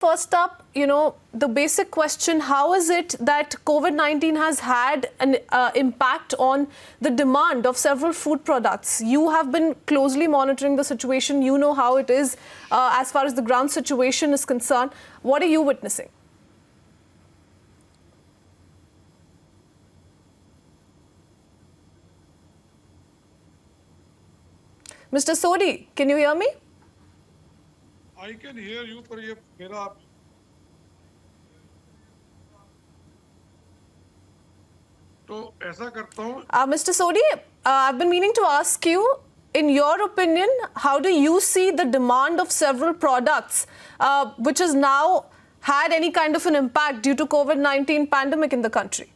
First up, the basic question, how is it that COVID-19 has had an impact on the demand of several food products? You have been closely monitoring the situation. You know how it is as far as the ground situation is concerned. What are you witnessing? Mr. Sodhi, can you hear me? I can hear you, पर ये मेरा तो ऐसा करता हूँ. Mr. Sodhi, I've been meaning to ask you, in your opinion, how do you see the demand of several products which has now had any kind of an impact due to COVID-19 pandemic in the country?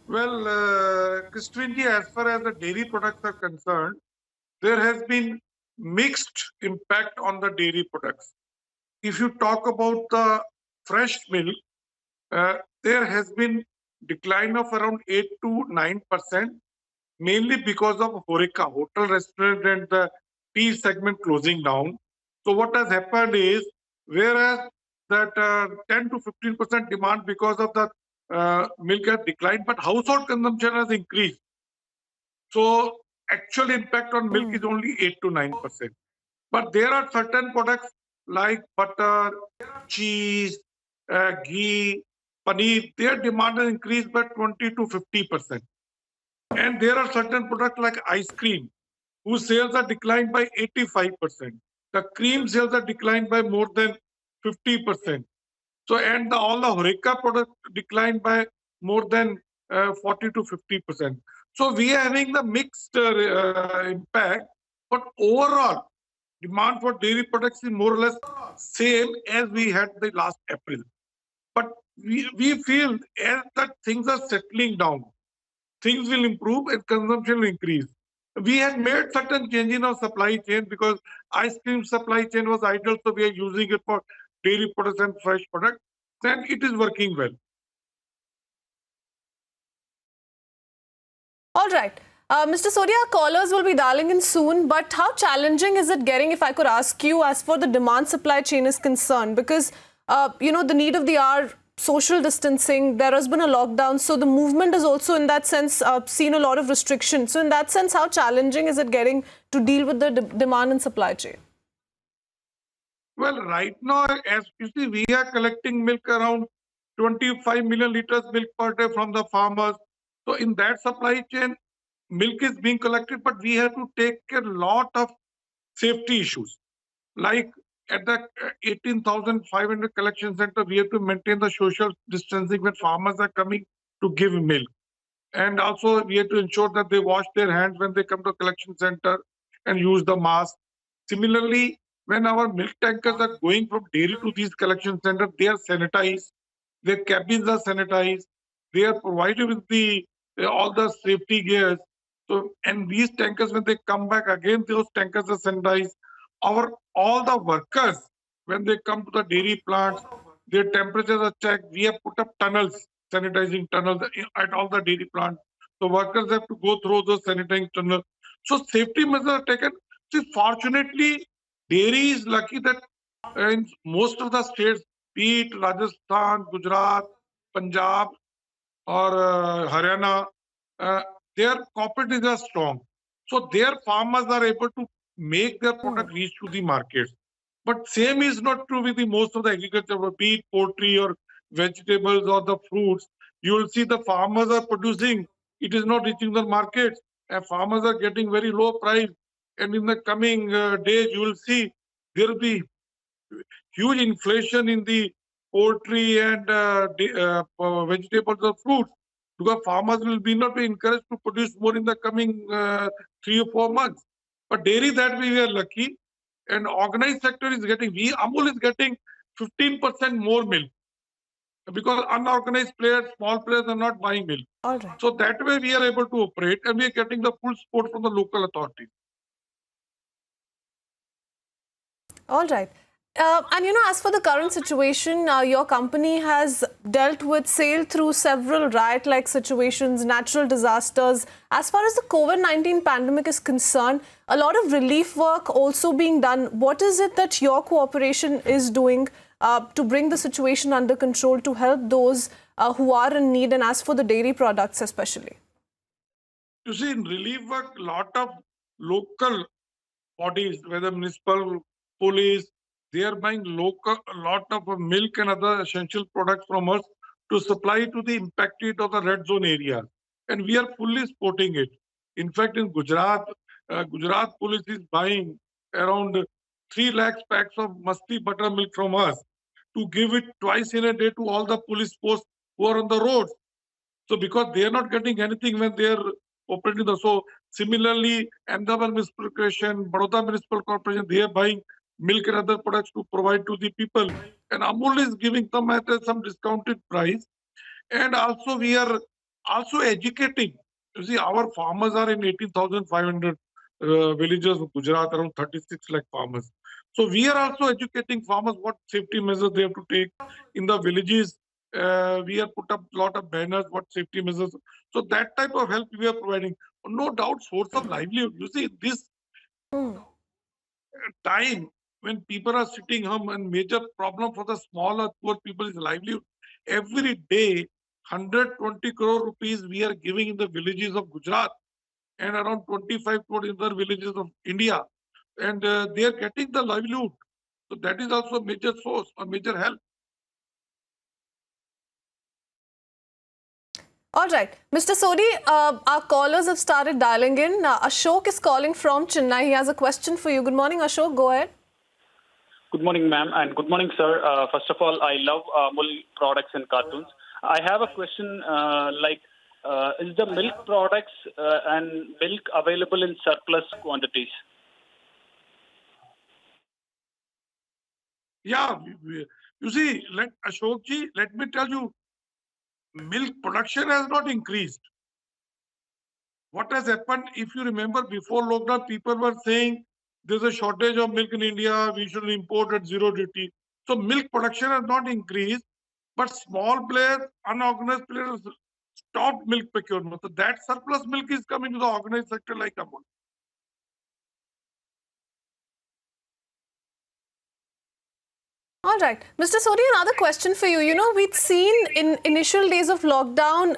Well, Christine ji, as far as the dairy products are concerned, there has been mixed impact on the dairy products. If you talk about the fresh milk, there has been decline of around 8 to 9%, mainly because of HoReCa, hotel, restaurant, and the tea segment closing down. So what has happened is, whereas that 10 to 15% demand because of the milk has declined, but household consumption has increased. So actual impact on milk is only 8 to 9%. But there are certain products like butter, cheese, ghee, paneer, their demand has increased by 20 to 50%. And there are certain products like ice cream, whose sales are declined by 85%. The cream sales are declined by more than 50%. So, and all the HoReCa products declined by more than 40 to 50%. So, we are having the mixed impact, but overall, demand for dairy products is more or less same as we had the last April. But we feel as that things are settling down, things will improve and consumption will increase. We had made certain change in our supply chain because ice cream supply chain was idle, so we are using it for dairy products and fresh products, and it is working well. All right. Mr. Sodhi, our callers will be dialing in soon, but how challenging is it getting, if I could ask you, as for the demand supply chain is concerned? Because, the need of the hour, social distancing, there has been a lockdown, so the movement is also in that sense seen a lot of restrictions. So in that sense, how challenging is it getting to deal with the demand and supply chain? Well, right now, as you see, we are collecting milk around 25 million liters milk per day from the farmers. So in that supply chain, milk is being collected, but we have to take a lot of safety issues. Like at the 18,500 collection center, we have to maintain the social distancing when farmers are coming to give milk. And also we have to ensure that they wash their hands when they come to collection center and use the mask. Similarly, when our milk tankers are going from dairy to these collection centers, they are sanitized, their cabins are sanitized, they are provided with the all the safety gears. So, and these tankers, when they come back again, those tankers are sanitized. All the workers, when they come to the dairy plants, their temperatures are checked. We have put up tunnels, sanitizing tunnels at all the dairy plants. So workers have to go through those sanitizing tunnels. So safety measures are taken. See, fortunately, dairy is lucky that in most of the states, be it Rajasthan, Gujarat, Punjab, or Haryana, their cooperatives are strong. So their farmers are able to make their product reach to the markets. But same is not true with the most of the agriculture, be it poultry or vegetables or the fruits. You will see the farmers are producing, it is not reaching the markets, and farmers are getting very low price. And in the coming days, you will see there will be huge inflation in the poultry and vegetables or fruits, because farmers will not be encouraged to produce more in the coming 3 or 4 months. But dairy, that we are lucky, and organized sector is getting, Amul is getting 15% more milk, because unorganized players, small players are not buying milk. All right. So that way we are able to operate, and we are getting the full support from the local authorities. All right. And as for the current situation, your company has dealt with sailed through several riot-like situations, natural disasters. As far as the COVID-19 pandemic is concerned, a lot of relief work also being done. What is it that your cooperation is doing to bring the situation under control, to help those who are in need, and as for the dairy products especially? You see, in relief work, lot of local bodies, whether municipal, police, they are buying a lot of milk and other essential products from us to supply to the impacted of the red zone area. And we are fully supporting it. In fact, in Gujarat, Gujarat police is buying around 3 lakhs packs of musty buttermilk from us to give it twice in a day to all the police posts who are on the roads. So because they are not getting anything when they are operating the, so similarly, Ahmedabad Municipal Corporation, Baroda Municipal Corporation, they are buying milk and other products to provide to the people. And Amul is giving them at some discounted price. And also we are also educating. You see, our farmers are in 18,500 villages of Gujarat, around 36 lakh farmers. So we are also educating farmers what safety measures they have to take in the villages. We have put up a lot of banners, what safety measures. So that type of help we are providing. No doubt, source of livelihood. You see, this time when people are sitting home, and major problem for the small or poor people is livelihood. Every day, 120 crore rupees we are giving in the villages of Gujarat and around 25 crore in other villages of India. And they are getting the livelihood. So that is also a major source, a major help. All right. Mr. Sodhi, our callers have started dialing in. Ashok is calling from Chennai. He has a question for you. Good morning, Ashok. Go ahead. Good morning, ma'am, and good morning, sir. First of all, I love Amul products and cartoons. I have a question is the milk products and milk available in surplus quantities? Yeah, you see, Ashokji, let me tell you, milk production has not increased. What has happened, if you remember, before lockdown, people were saying there's a shortage of milk in India, we should import at zero duty. So milk production has not increased, but small players, unorganized players stopped milk procurement. So that surplus milk is coming to the organized sector like Amul. All right. Mr. Sodhi, another question for you. We'd seen in initial days of lockdown,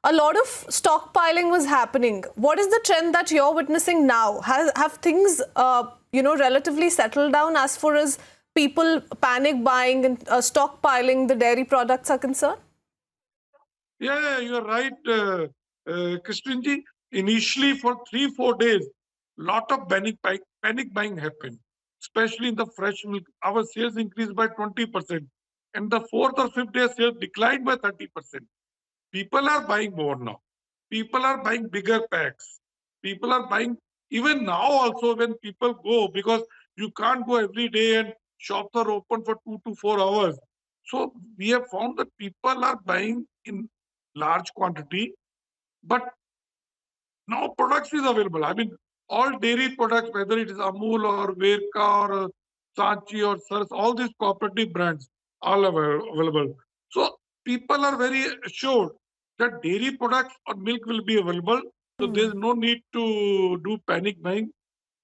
a lot of stockpiling was happening. What is the trend that you're witnessing now? Have things, relatively settled down as far as people panic buying and stockpiling the dairy products are concerned? Yeah, you're right, Kristinji. Initially, for 3-4 days, lot of panic buying happened, especially in the fresh milk. Our sales increased by 20%, and the fourth or fifth day sales declined by 30%. People are buying more now. People are buying bigger packs. People are buying even now also when people go, because you can't go every day and shops are open for 2 to 4 hours. So we have found that people are buying in large quantity, but now products is available. I mean, all dairy products, whether it is Amul or Verka or Sanchi or Sars, all these cooperative brands, all available. So people are very assured that dairy products or milk will be available. So there's no need to do panic buying.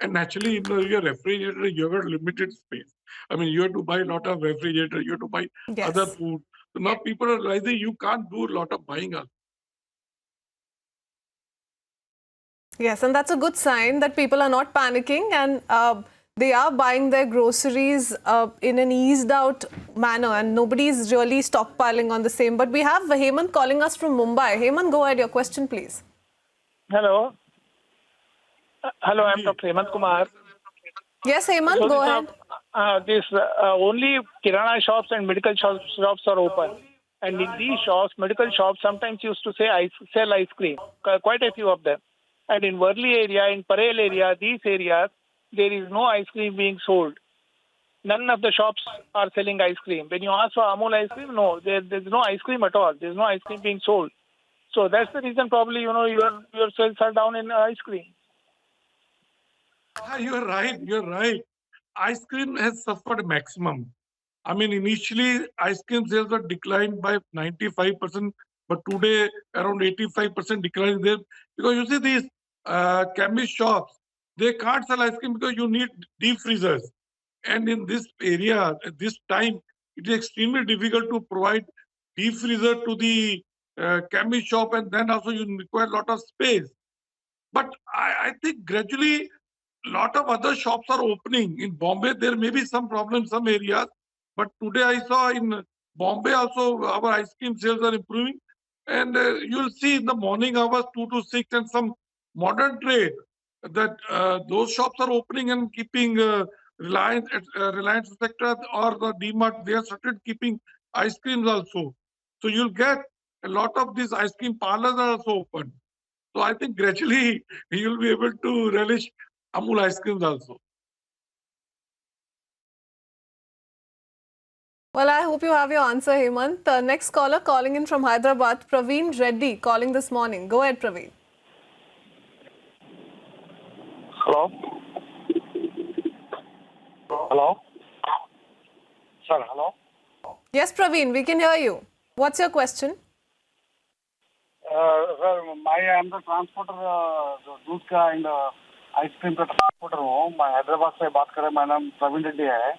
And naturally, in your refrigerator, you have a limited space. I mean, you have to buy a lot of refrigerator, you have to buy other Yes. food. So now people are realizing you can't do a lot of buying. Yes, and that's a good sign that people are not panicking and they are buying their groceries in an eased out manner, and nobody's really stockpiling on the same. But we have Hemant calling us from Mumbai. Hemant, go ahead. Your question, please. Hello. Hello, I'm Dr. Hemant Kumar. Yes, Hemant, So go ahead. only Kirana shops and medical shops are open. And in these shops, medical shops sometimes used to sell ice cream, quite a few of them. And in Worli area, in Parel area, these areas, there is no ice cream being sold. None of the shops are selling ice cream. When you ask for Amul ice cream, no, there's no ice cream at all. There's no ice cream being sold. So that's the reason probably, your sales are down in ice cream. You're right. You're right. ice cream has suffered maximum. I mean, initially ice cream sales were declined by 95%, but today around 85% decline is there because you see these chemist shops, they can't sell ice cream because you need deep freezers. And in this area, at this time, it is extremely difficult to provide deep freezer to the chemist shop, and then also you require a lot of space. But I think gradually lot of other shops are opening. In Bombay, there may be some problem in some areas, but today I saw in Bombay also our ice cream sales are improving. And you'll see in the morning hours 2 to 6 and some modern trade that those shops are opening and keeping Reliance sector or the DMart, they have started keeping ice creams also. So you'll get a lot of these ice cream parlors are also open. So I think gradually you'll be able to relish Amul ice creams also. Well, I hope you have your answer, Hemant. Next caller calling in from Hyderabad, Praveen Reddy, calling this morning. Go ahead, Praveen. Hello? Hello? Sir, hello? Yes, Praveen, we can hear you. What's your question? Sir, I am the transporter, दूध का and ice cream का transporter हूँ. मैं हैदराबाद से बात कर रहा हूँ. मेरा नाम प्रवीण रेड्डी है.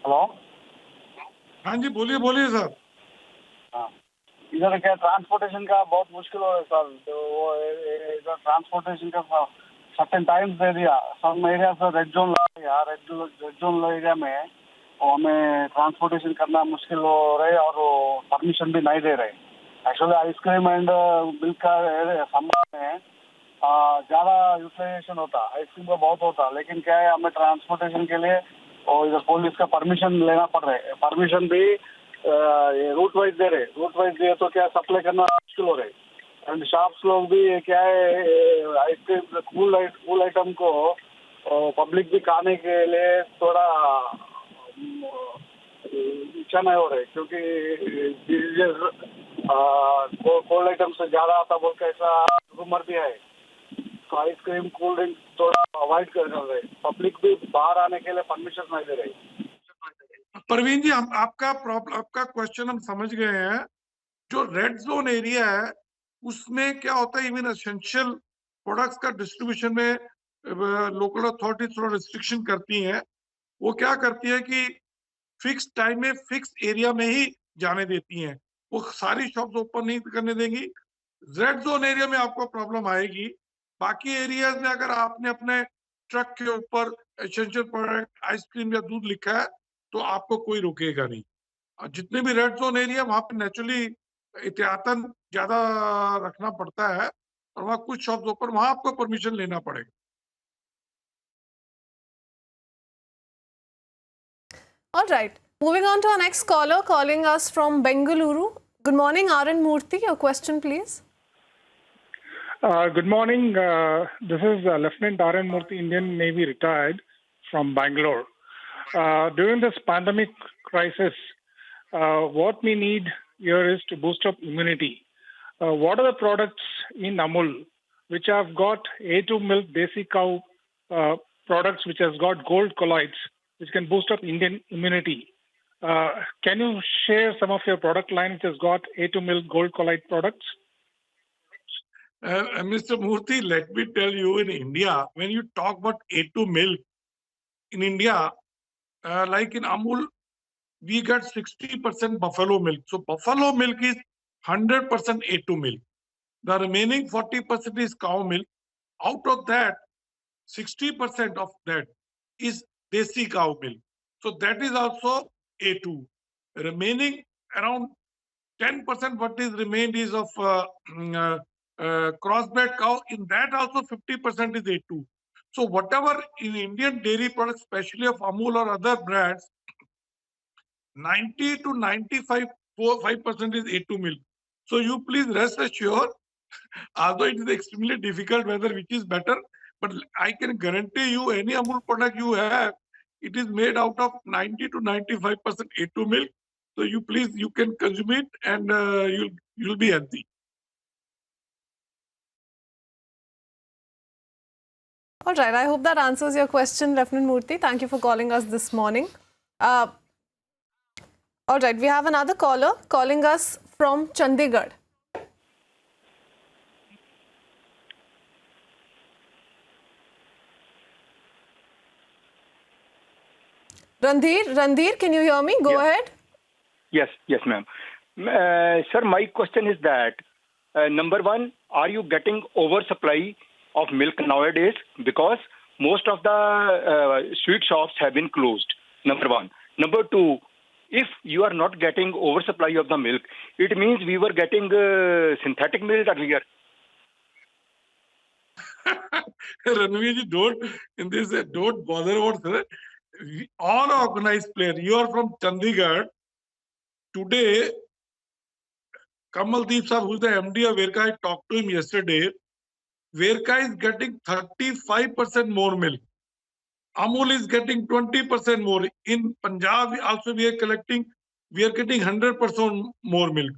हेलो? हाँ जी, बोलिए बोलिए सर. हाँ. इधर क्या ट्रांसपोर्टेशन का बहुत मुश्किल हो रहा है सर. तो वो इधर ट्रांसपोर्टेशन का सर्टेन टाइम्स दे दिया. सम एरिया से रेड जोन लगा दिया. रेड जोन एरिया में हमें ट्रांसपोर्टेशन करना मुश्किल हो रहा है और वो परमिशन भी नहीं दे रहे. एक्चुअली आइसक्रीम एंड मिल्क का संबंध में ज़्यादा यूटिलाइजेशन होता. आइसक्रीम का बहुत होता, लेकिन क्या है हमें ट्रांसपोर्टेशन के लिए और इधर पुलिस का परमिशन लेना पड़ रहा है. परमिशन भी रूट वाइज दे रहे. रूट वाइज दिए तो क्या सप्लाई करना मुश्किल हो रहा है. एंड शॉप्स लोग भी क्या है आइसक्रीम कूल आइटम को पब्लिक भी खाने के लिए थोड़ा इच्छा नहीं हो रही, क्योंकि कोल्ड आइटम से ज़्यादा आता बोल के ऐसा रूमर भी है. तो आइसक्रीम कोल्ड ड्रिंक थोड़ा अवॉइड कर रहे. पब्लिक भी बाहर आने के लिए परमिशन नहीं दे रही. परवीन जी, हम आपका क्वेश्चन हम समझ गए हैं. जो रेड जोन एरिया है उसमें क्या होता है, इवन एसेंशियल प्रोडक्ट्स का डिस्ट्रीब्यूशन में लोकल अथॉरिटीज थोड़ा रिस्ट्रिक्शन करती हैं. वो क्या करती है कि फिक्स टाइम में फिक्स एरिया में ही जाने देती हैं. वो सारी शॉप्स ओपन नहीं करने देंगी. रेड जोन एरिया में आपको प्रॉब्लम आएगी. बाकी एरियाज में अगर आपने अपने ट्रक के ऊपर एसेंशियल प्रोडक्ट आइसक्रीम या दूध लिखा है तो आपको कोई रोकेगा नहीं. जितने भी रेड जोन एरिया वहां पे नेचुरली एहतियातन ज्यादा रखना पड़ता है और वहां कुछ शॉप्स ऊपर वहां आपको परमिशन लेना पड़ेगा. All right. Moving on to our next caller calling us from Bengaluru. Good morning, RN Murthy. Your question, please. Good morning. This is Lieutenant R.N. Murthy, Indian Navy retired from Bangalore. During this pandemic crisis, what we need here is to boost up immunity. What are the products in Amul which have got A2 milk Desi cow products which has got gold colloids which can boost up Indian immunity? Can you share some of your product line which has got A2 milk gold colloid products? Mr. Murthy, let me tell you, in India, when you talk about A2 milk, in India, like in Amul, we get 60% buffalo milk. So buffalo milk is 100% A2 milk. The remaining 40% is cow milk. Out of that, 60% of that is Desi cow milk. So that is also A2. Remaining around 10% what is remained is of crossbred cow. In that also 50% is A2. So whatever in Indian dairy products, especially of Amul or other brands, 90 to 95% is A2 milk. So you please rest assured, although it is extremely difficult whether which is better, but I can guarantee you any Amul product you have, it is made out of 90 to 95% A2 milk. So you please, you can consume it and you'll be healthy. All right, I hope that answers your question, Lieutenant Murthy. Thank you for calling us this morning. All right, we have another caller calling us from Chandigarh. Randhir, can you hear me? Go ahead. Yes, ma'am. Sir, my question is that, number one, are you getting oversupply of milk nowadays? Because most of the sweet shops have been closed, number one. Number two, if you are not getting oversupply of the milk, it means we were getting synthetic milk earlier. Ranveer, don't bother about that. All organized players. You are from Chandigarh. Today, Kamaldeep Saab, who's the MD of Verka, I talked to him yesterday. Verka is getting 35% more milk. Amul is getting 20% more. In Punjab, also we are getting 100% more milk.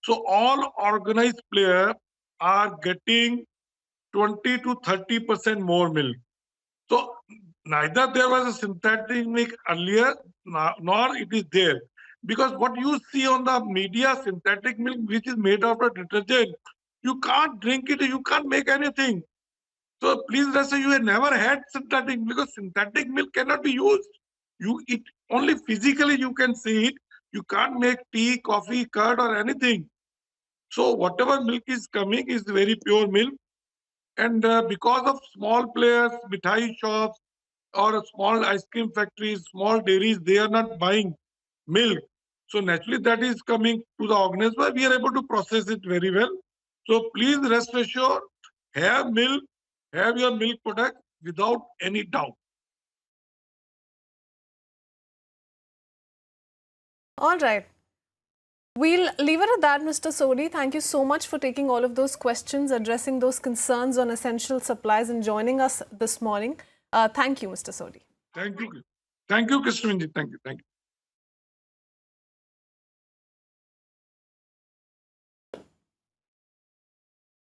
So all organized players are getting 20 to 30% more milk. So neither there was a synthetic milk earlier, nor it is there. Because what you see on the media, synthetic milk, which is made out of detergent, you can't drink it, you can't make anything. So please rest assured, you have never had synthetic, because synthetic milk cannot be used. It only physically you can see it. You can't make tea, coffee, curd or anything. So whatever milk is coming is very pure milk. And because of small players, mithai shops, or small ice cream factories, small dairies, they are not buying milk. So naturally that is coming to the organized, but we are able to process it very well. So please rest assured, have milk, have your milk product without any doubt. All right. We'll leave it at that, Mr. Sodhi. Thank you so much for taking all of those questions, addressing those concerns on essential supplies and joining us this morning. Thank you, Mr. Sodhi. Thank you. Thank you, Krishnan. Thank you.